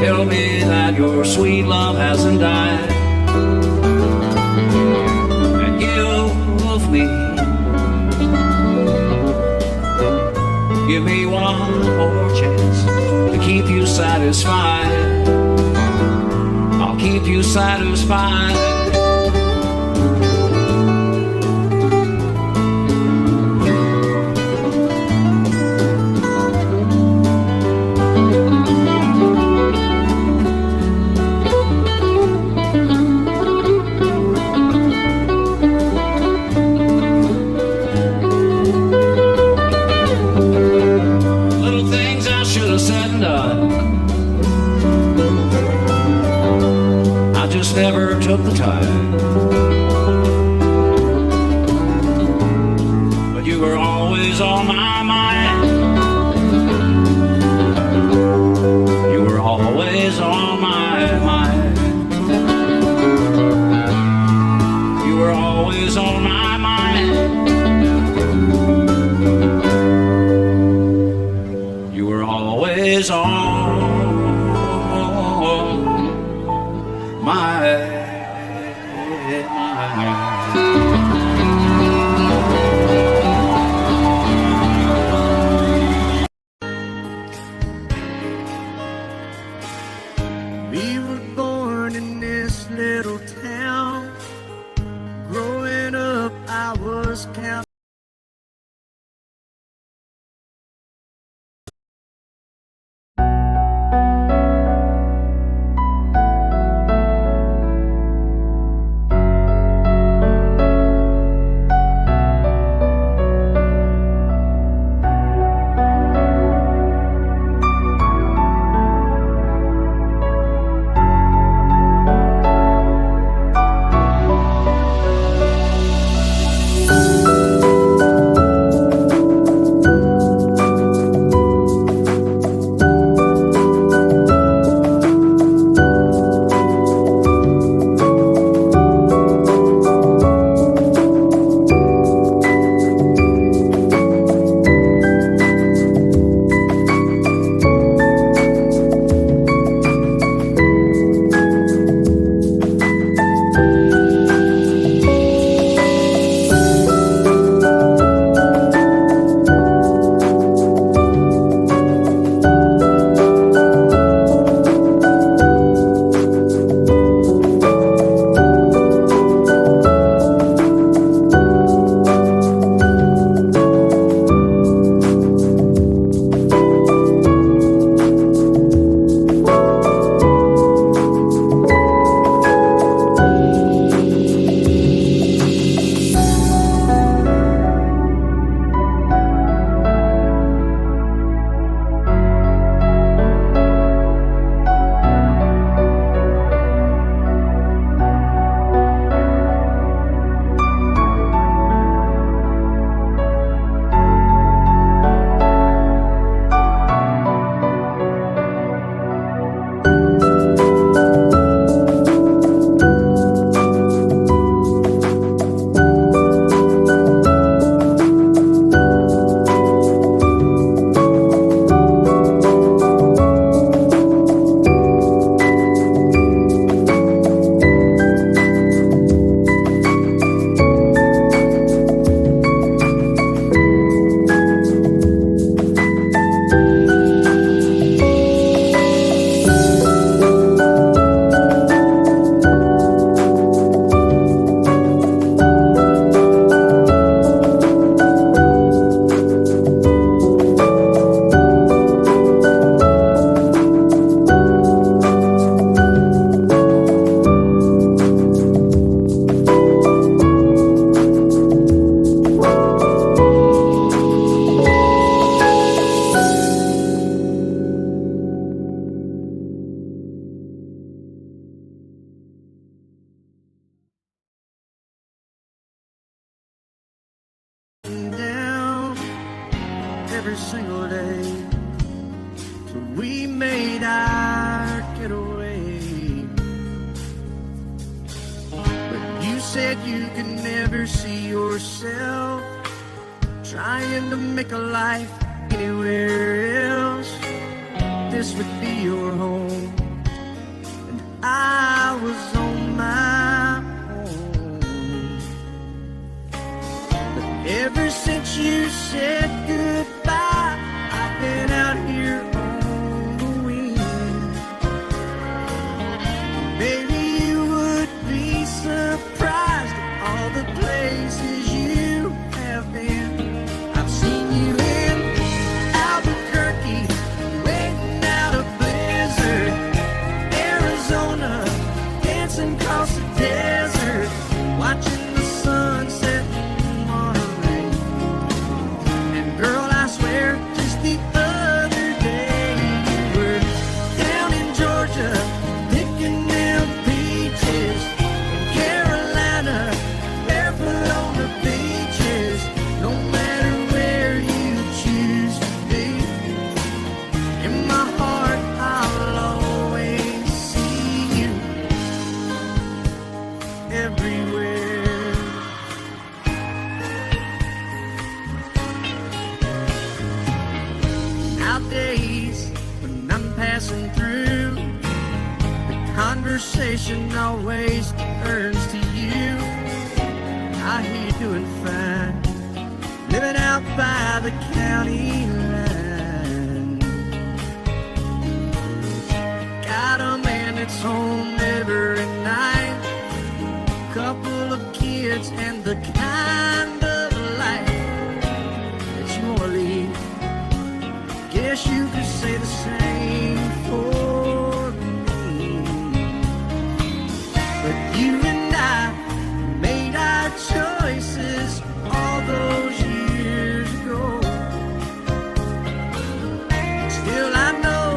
Tell me that your sweet love hasn't died, and give me one more chance to keep you satisfied. I'll keep you satisfied. just never took the time. But you were always on my mind. You were always on my mind. You were always on my mind. You were always on my mind. We were born in this little town. Growing up, I was counting. Down every single day till we made our getaway. But you said you could never see yourself trying to make a life anywhere else. This would be your home, and I was on my own. But ever since you said goodbye, I've been out here on the wing. Maybe you would be surprised at all the places you have been. I've seen you in Albuquerque, waiting out a blizzard. conversation always turns to you. I hear you doing fine, living out by the county line. Got a man that's home every night, couple of kids and the kind of life that you wanna lead. Guess you could say the same for me. But you and I made our choices all those years ago. Still I know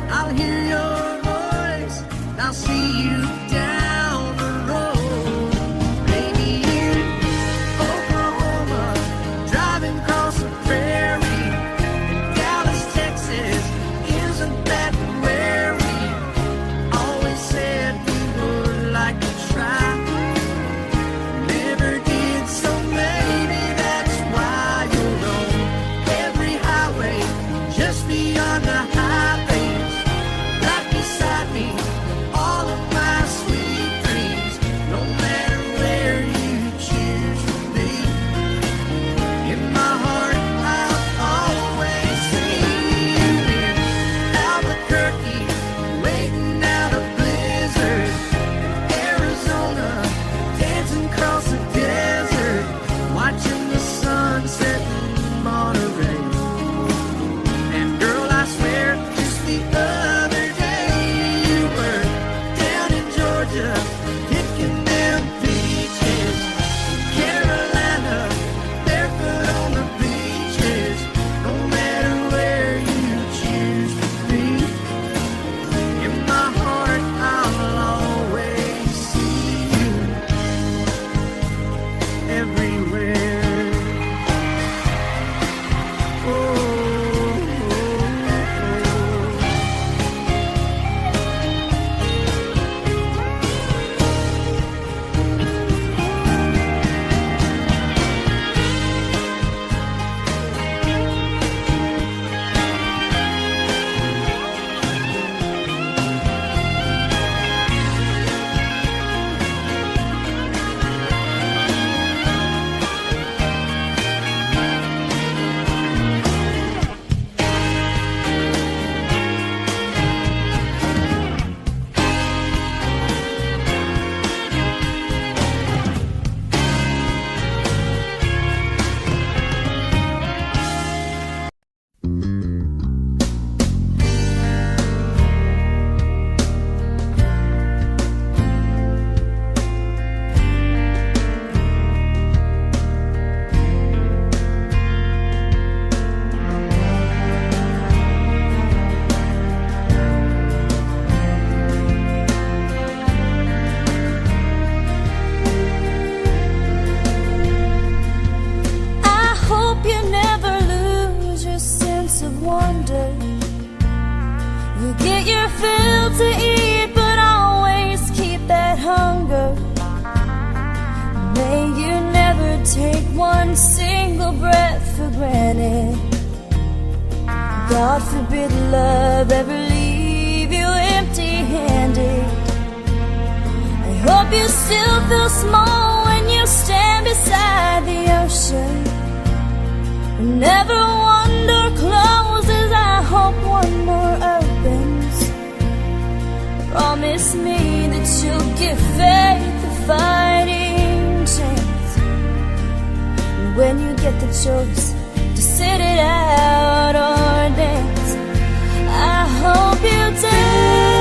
I'll hear your voice, and I'll see you down the road. Maybe in Oklahoma, driving across the prairie, Dallas, Texas, isn't that where we always said we would like to try? Never did, so maybe that's why you're on every highway, just beyond the highways, right beside me, all of my sweet dreams, no matter where you choose to be. In my heart, I'll always see you in Albuquerque, waiting out a blizzard, Arizona, dancing across the desert, watching the sunset in Monterey. And girl, I swear, just the other day you were down in Georgia, picking them peaches. Carolina, barefoot on the beaches, no matter where you choose to be. In my heart, I'll always see you everywhere. Oh. I hope you never lose your sense of wonder. You get your fill to eat, but always keep that hunger. May you never take one single breath for granted. God forbid love ever leave you empty-handed. I hope you still feel small when you stand beside the ocean. Never one door closes, I hope one more opens. Promise me that you'll give faith a fighting chance. And when you get the choice to sit it out or dance, I hope you dance.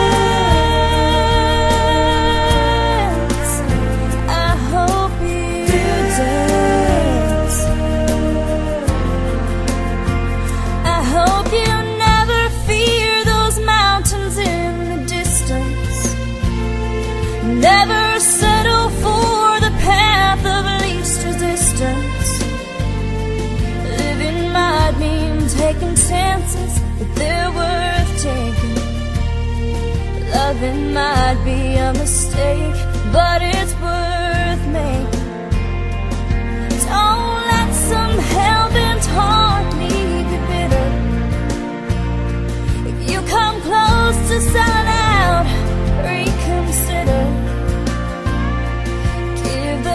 I hope you dance. I hope you never fear those mountains in the distance. Never settle for the path of least resistance. Living might mean taking chances, but they're worth taking. Loving might be a mistake, but it's worth making. Don't let some hell-bent heart leave you bitter. If you come close to selling out, reconsider.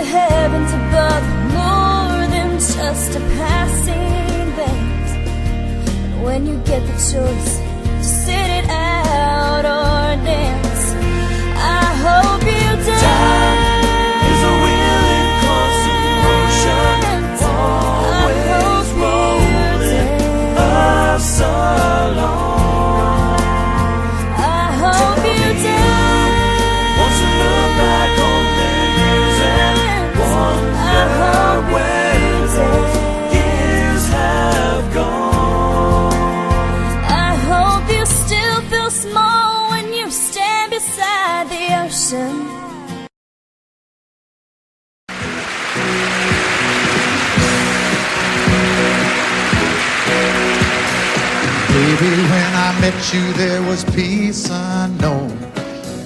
heavens above, more than just a passing glance. And when you get the choice to sit it out or dance, I hope you dance. Time is a wheel in constant motion, always rolling us along. I hope you dance. Wants to look back on memories and wonder where those years have gone. I hope you still feel small when you stand beside the ocean. Baby, when I met you, there was peace unknown.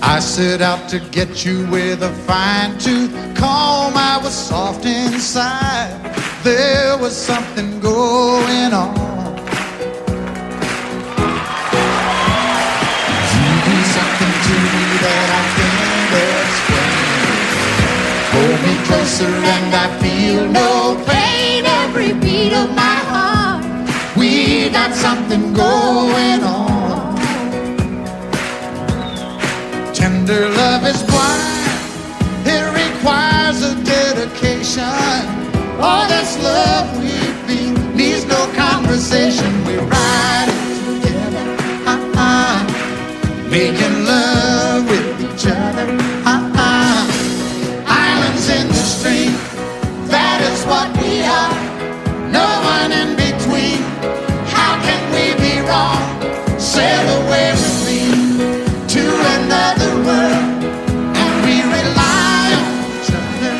I set out to get you with a fine-tooth comb. I was soft inside. There was something going on. You do something to me that I can't explain. Hold me closer and I feel no pain. Every beat of my heart, we got something going on. Tender love is blind. It requires a dedication. All this love we feel needs no conversation. We're riding together, making love with each other, Islands in the stream, that is what we are. No one in between. How can we be wrong? Sail away with me to another world, and we rely on each other,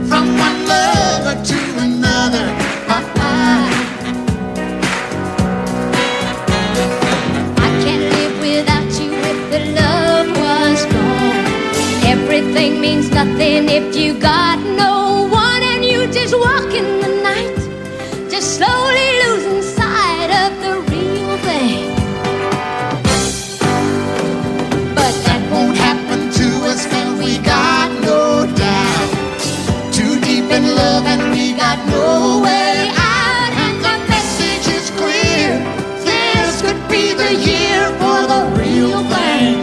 from one lover to another, I can't live without you if the love was gone. Everything means nothing if you got no one, and you just walk in the night, just slowly losing sight of the real thing. but that won't happen to us, and we got no doubt. Too deep in love and we got no way out, and the message is clear. This could be the year for the real thing.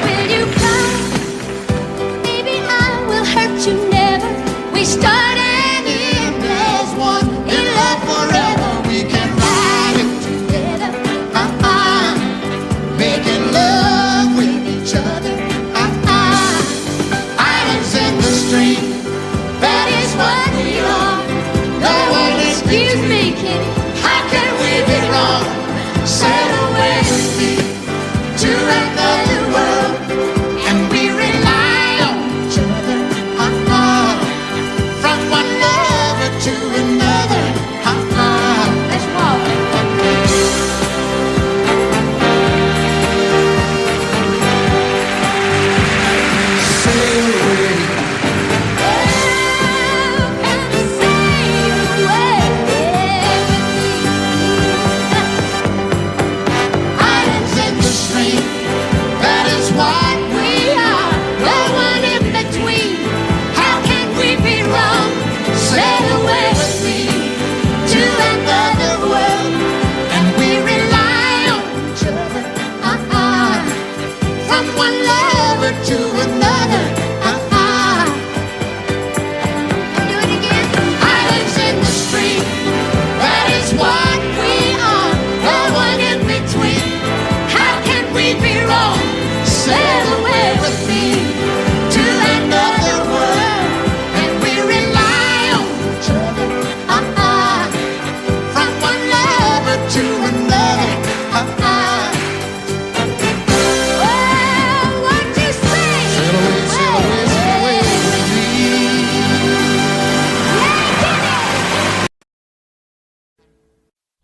Will you come? Maybe I will hurt you never. We start and end as one. In love forever, we can ride it together, making love with each other, Islands in the stream, that is what we are. No one Excuse me, kitty. How can we be wrong? Sail away with me to another world, and we rely on each other, from one lover to another, Let's walk. sail away. Islands in the stream, that is what we are. No one in between. How can we be wrong? Sail away with me to another world, and we rely on each other, from one lover to another, Do it again. Islands in the stream, that is what we are. No one in between. How can we be wrong? Sail away with me to another world, and we rely on each other, from one lover to another. Well, what you say? Sail away, sail away, sail away with me.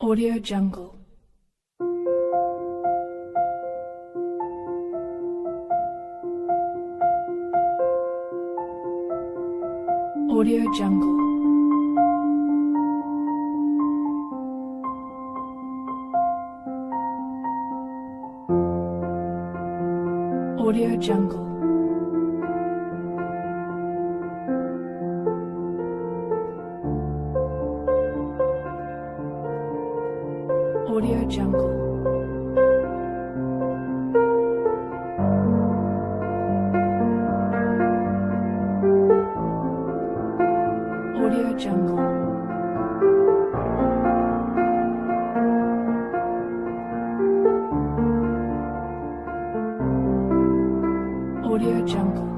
Audio Jungle. Audio Jungle. Audio Jungle. Audio Jungle.